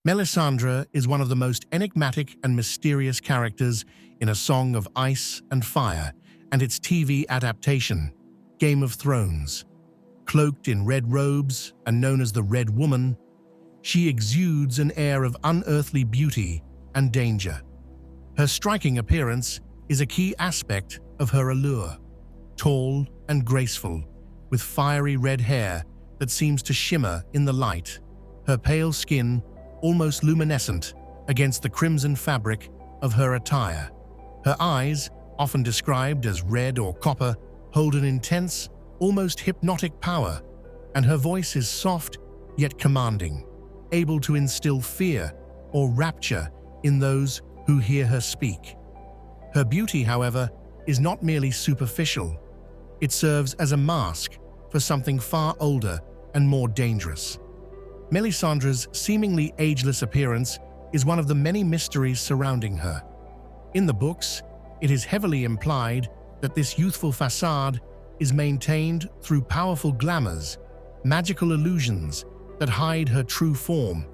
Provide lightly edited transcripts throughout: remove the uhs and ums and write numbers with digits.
Melisandre is one of the most enigmatic and mysterious characters in A Song of Ice and Fire and its TV adaptation, Game of Thrones. Cloaked in red robes and known as the Red Woman, she exudes an air of unearthly beauty and danger. Her striking appearance is a key aspect of her allure. Tall and graceful, with fiery red hair that seems to shimmer in the light, her pale skin almost luminescent against the crimson fabric of her attire. Her eyes, often described as red or copper, hold an intense, almost hypnotic power, and her voice is soft yet commanding, able to instill fear or rapture in those who hear her speak. Her beauty, however, is not merely superficial. It serves as a mask for something far older and more dangerous. Melisandre's seemingly ageless appearance is one of the many mysteries surrounding her. In the books, it is heavily implied that this youthful facade is maintained through powerful glamours, magical illusions that hide her true form,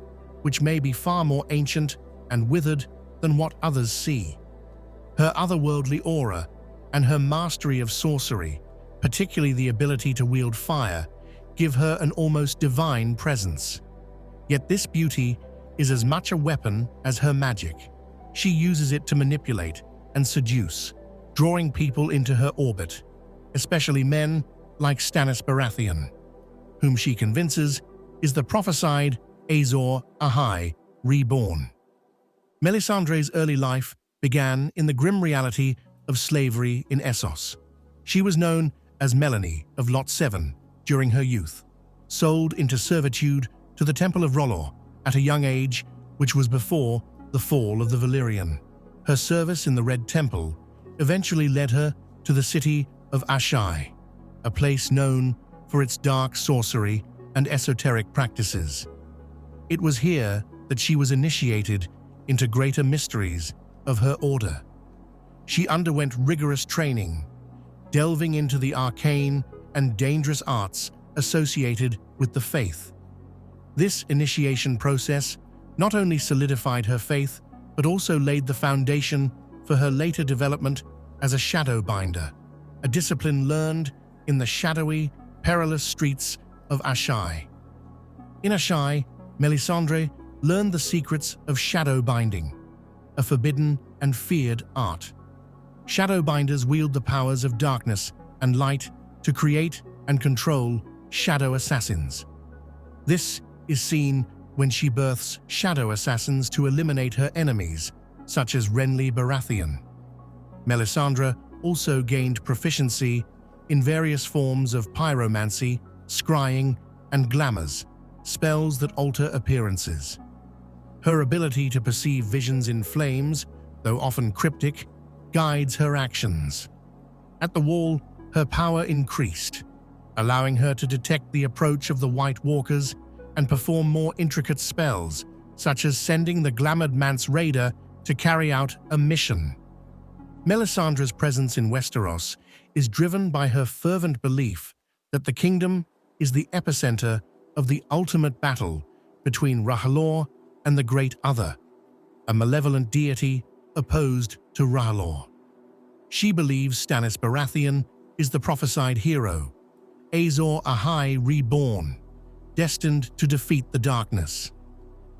which may be far more ancient and withered than what others see. Her otherworldly aura and her mastery of sorcery, particularly the ability to wield fire, give her an almost divine presence. Yet this beauty is as much a weapon as her magic. She uses it to manipulate and seduce, drawing people into her orbit, especially men like Stannis Baratheon, whom she convinces is the prophesied Azor Ahai reborn. Melisandre's early life began in the grim reality of slavery in Essos. She was known as Melanie of Lot 7 during her youth, sold into servitude to the Temple of R'hllor at a young age, which was before the fall of the Valyrian. Her service in the Red Temple eventually led her to the city of Asshai, a place known for its dark sorcery and esoteric practices. It was here that she was initiated into greater mysteries of her order. She underwent rigorous training, delving into the arcane and dangerous arts associated with the faith. This initiation process not only solidified her faith, but also laid the foundation for her later development as a shadow binder, a discipline learned in the shadowy, perilous streets of Asshai. In Asshai, Melisandre learned the secrets of shadow binding, a forbidden and feared art. Shadow binders wield the powers of darkness and light to create and control shadow assassins. This is seen when she births shadow assassins to eliminate her enemies, such as Renly Baratheon. Melisandre also gained proficiency in various forms of pyromancy, scrying, and glamours, spells that alter appearances. Her ability to perceive visions in flames, though often cryptic, guides her actions. At the Wall, her power increased, allowing her to detect the approach of the White Walkers and perform more intricate spells, such as sending the glamoured Mance Raider to carry out a mission. Melisandre's presence in Westeros is driven by her fervent belief that the kingdom is the epicenter of the ultimate battle between R'hllor and the Great Other, a malevolent deity opposed to R'hllor. She believes Stannis Baratheon is the prophesied hero, Azor Ahai reborn, destined to defeat the darkness.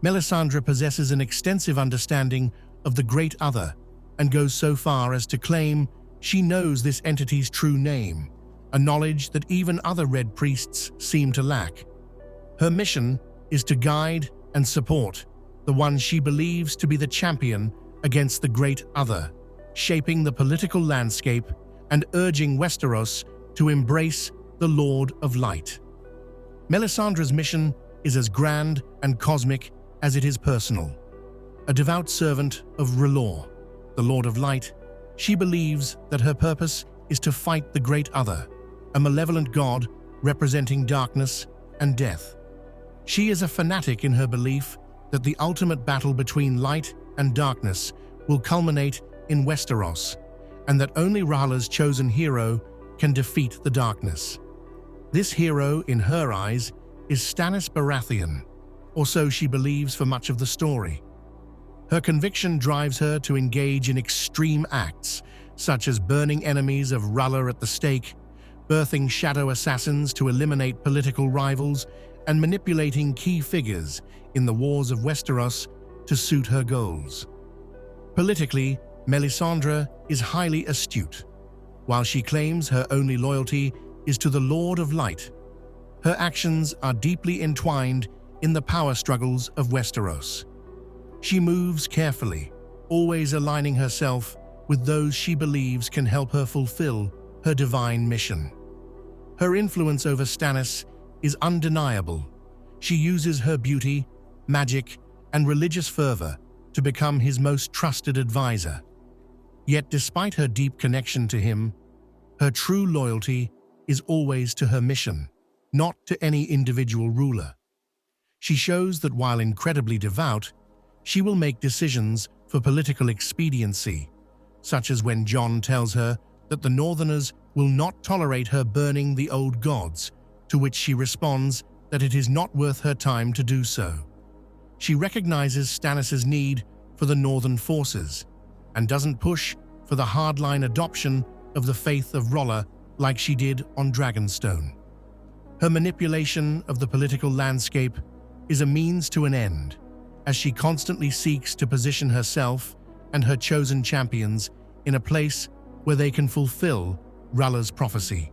Melisandre possesses an extensive understanding of the Great Other and goes so far as to claim she knows this entity's true name, a knowledge that even other Red Priests seem to lack. Her mission is to guide and support the one she believes to be the champion against the Great Other, shaping the political landscape and urging Westeros to embrace the Lord of Light. Melisandre's mission is as grand and cosmic as it is personal. A devout servant of R'hllor, the Lord of Light, she believes that her purpose is to fight the Great Other, a malevolent god representing darkness and death. She is a fanatic in her belief that the ultimate battle between light and darkness will culminate in Westeros, and that only R'hllor's chosen hero can defeat the darkness. This hero, in her eyes, is Stannis Baratheon, or so she believes for much of the story. Her conviction drives her to engage in extreme acts, such as burning enemies of R'hllor at the stake, birthing shadow assassins to eliminate political rivals, and manipulating key figures in the wars of Westeros to suit her goals. Politically, Melisandre is highly astute. While she claims her only loyalty is to the Lord of Light, her actions are deeply entwined in the power struggles of Westeros. She moves carefully, always aligning herself with those she believes can help her fulfill her divine mission. Her influence over Stannis is undeniable. She uses her beauty, magic, and religious fervor to become his most trusted advisor. Yet despite her deep connection to him, her true loyalty is always to her mission, not to any individual ruler. She shows that while incredibly devout, she will make decisions for political expediency, such as when Jon tells her that the Northerners will not tolerate her burning the old gods, to which she responds that it is not worth her time to do so. She recognizes Stannis' need for the Northern forces and doesn't push for the hardline adoption of the faith of R'hllor like she did on Dragonstone. Her manipulation of the political landscape is a means to an end, as she constantly seeks to position herself and her chosen champions in a place where they can fulfill R'hllor's prophecy.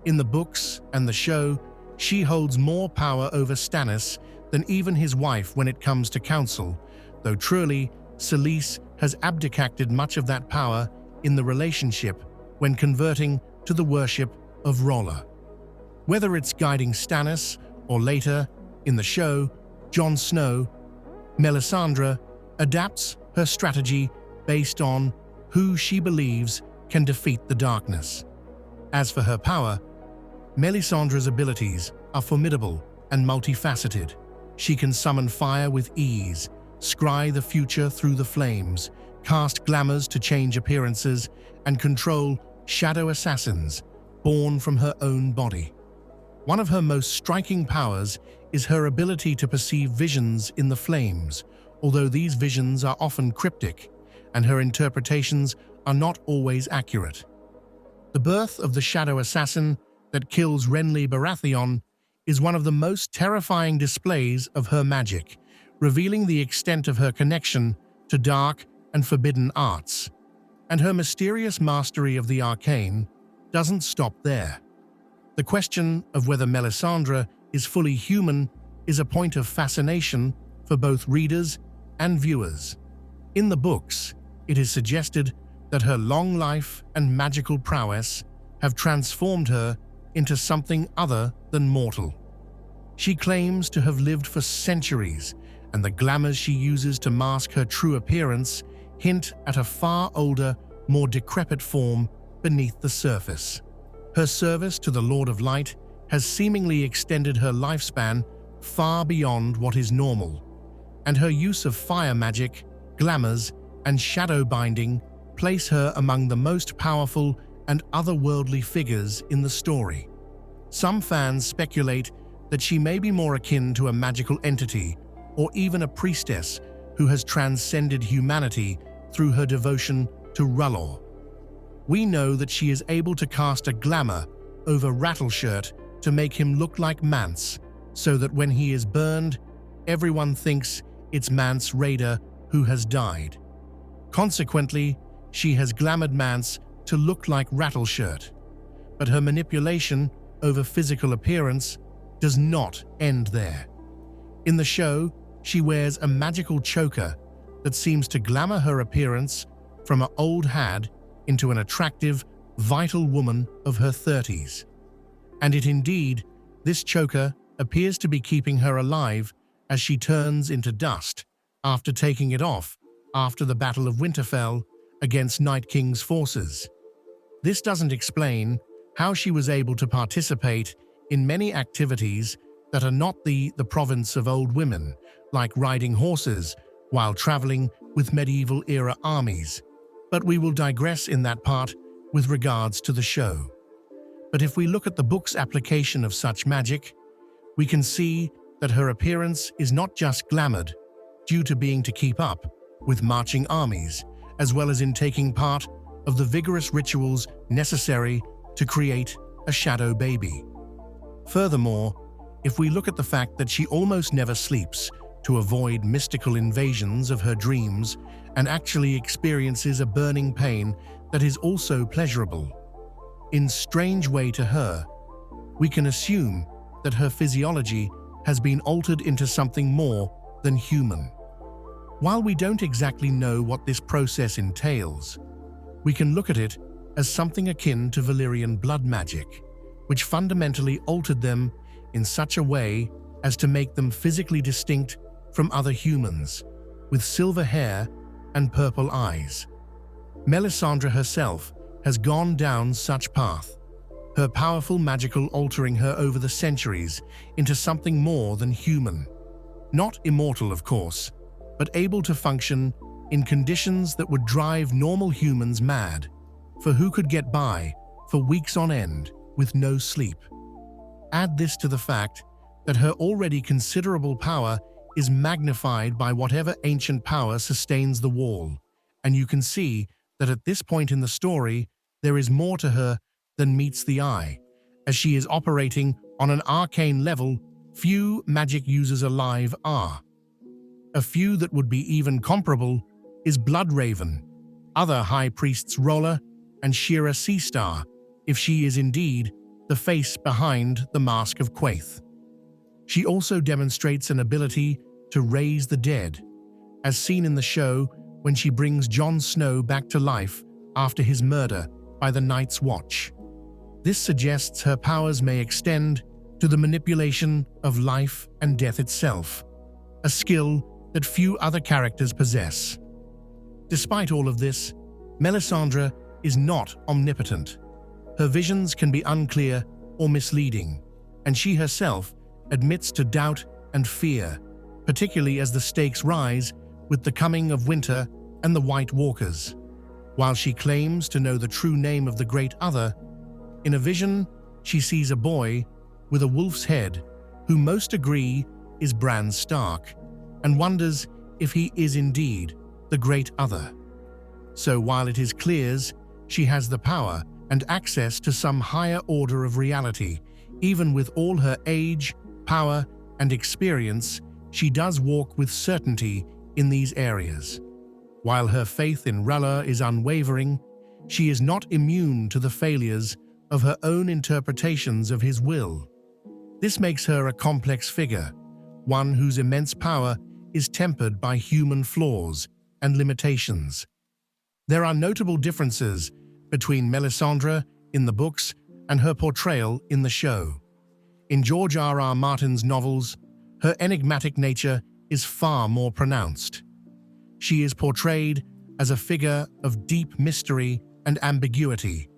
In the books and the show, she holds more power over Stannis than even his wife when it comes to counsel, though truly, Selyse has abdicated much of that power in the relationship when converting to the worship of R'hllor. Whether it's guiding Stannis or later, in the show, Jon Snow, Melisandre adapts her strategy based on who she believes can defeat the darkness. As for her power, Melisandre's abilities are formidable and multifaceted. She can summon fire with ease, scry the future through the flames, cast glamours to change appearances, and control shadow assassins born from her own body. One of her most striking powers is her ability to perceive visions in the flames, although these visions are often cryptic, and her interpretations are not always accurate. The birth of the shadow assassin that kills Renly Baratheon is one of the most terrifying displays of her magic, revealing the extent of her connection to dark and forbidden arts. And her mysterious mastery of the arcane doesn't stop there. The question of whether Melisandre is fully human is a point of fascination for both readers and viewers. In the books, it is suggested that her long life and magical prowess have transformed her into something other than mortal. She claims to have lived for centuries, and the glamours she uses to mask her true appearance hint at a far older, more decrepit form beneath the surface. Her service to the Lord of Light has seemingly extended her lifespan far beyond what is normal, and her use of fire magic, glamours, and shadow binding place her among the most powerful and otherworldly figures in the story. Some fans speculate that she may be more akin to a magical entity or even a priestess who has transcended humanity through her devotion to R'hllor. We know that she is able to cast a glamour over Rattleshirt to make him look like Mance, so that when he is burned, everyone thinks it's Mance Rayder who has died. Consequently, she has glamoured Mance to look like Rattleshirt, but her manipulation over physical appearance does not end there. In the show, she wears a magical choker that seems to glamour her appearance from an old hag into an attractive, vital woman of her 30s. And this choker appears to be keeping her alive as she turns into dust after taking it off after the Battle of Winterfell against Night King's forces. This doesn't explain how she was able to participate in many activities that are not the province of old women, like riding horses while traveling with medieval-era armies, but we will digress in that part with regards to the show. But if we look at the book's application of such magic, we can see that her appearance is not just glamored due to being to keep up with marching armies, as well as in taking part of the vigorous rituals necessary to create a shadow baby. Furthermore, if we look at the fact that she almost never sleeps to avoid mystical invasions of her dreams and actually experiences a burning pain that is also pleasurable, in strange way to her, we can assume that her physiology has been altered into something more than human. While we don't exactly know what this process entails, we can look at it as something akin to Valyrian blood magic, which fundamentally altered them in such a way as to make them physically distinct from other humans, with silver hair and purple eyes. Melisandre herself has gone down such path, her powerful magical altering her over the centuries into something more than human. Not immortal, of course, but able to function in conditions that would drive normal humans mad, for who could get by for weeks on end with no sleep? Add this to the fact that her already considerable power is magnified by whatever ancient power sustains the wall, and you can see that at this point in the story, there is more to her than meets the eye, as she is operating on an arcane level few magic users alive are. A few that would be even comparable is Bloodraven, other High Priests Roller, and Shira Seastar, if she is indeed the face behind the Mask of Quaithe. She also demonstrates an ability to raise the dead, as seen in the show when she brings Jon Snow back to life after his murder by the Night's Watch. This suggests her powers may extend to the manipulation of life and death itself, a skill that few other characters possess. Despite all of this, Melisandre is not omnipotent. Her visions can be unclear or misleading, and she herself admits to doubt and fear, particularly as the stakes rise with the coming of winter and the White Walkers. While she claims to know the true name of the Great Other, in a vision she sees a boy with a wolf's head who most agree is Bran Stark, and wonders if he is indeed the Great Other. So while it is clear she has the power and access to some higher order of reality, even with all her age, power, and experience, she does walk with certainty in these areas. While her faith in R'hllor is unwavering, she is not immune to the failures of her own interpretations of his will. This makes her a complex figure, one whose immense power is tempered by human flaws and limitations. There are notable differences between Melisandre in the books and her portrayal in the show. In George R.R. Martin's novels, her enigmatic nature is far more pronounced. She is portrayed as a figure of deep mystery and ambiguity,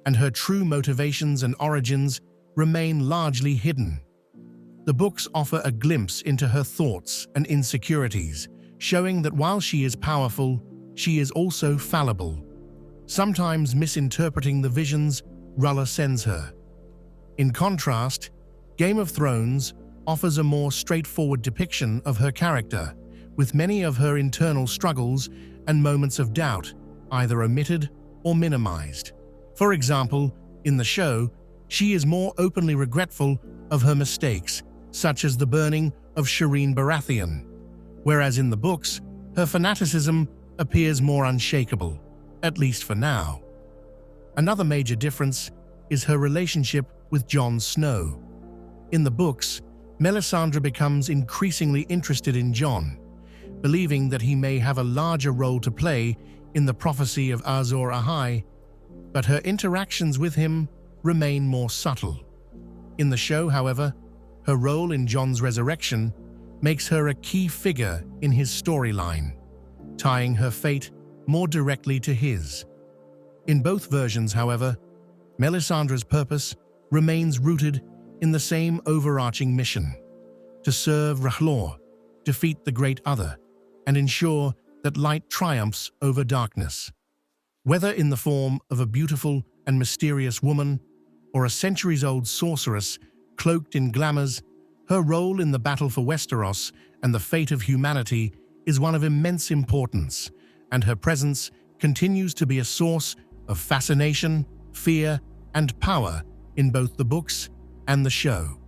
and her true motivations and origins remain largely hidden. The books offer a glimpse into her thoughts and insecurities, showing that while she is powerful, she is also fallible, sometimes misinterpreting the visions R'hllor sends her. In contrast, Game of Thrones offers a more straightforward depiction of her character, with many of her internal struggles and moments of doubt either omitted or minimized. For example, in the show, she is more openly regretful of her mistakes, such as the burning of Shireen Baratheon, whereas in the books, her fanaticism appears more unshakable, at least for now. Another major difference is her relationship with Jon Snow. In the books, Melisandre becomes increasingly interested in Jon, believing that he may have a larger role to play in the prophecy of Azor Ahai, but her interactions with him remain more subtle. In the show, however, her role in Jon's resurrection makes her a key figure in his storyline, tying her fate more directly to his. In both versions, however, Melisandre's purpose remains rooted in the same overarching mission: to serve R'hllor, defeat the Great Other, and ensure that light triumphs over darkness. Whether in the form of a beautiful and mysterious woman or a centuries-old sorceress cloaked in glamours, Her role in the battle for Westeros and the fate of humanity is one of immense importance, and her presence continues to be a source of fascination, fear, and power in both the books and the show.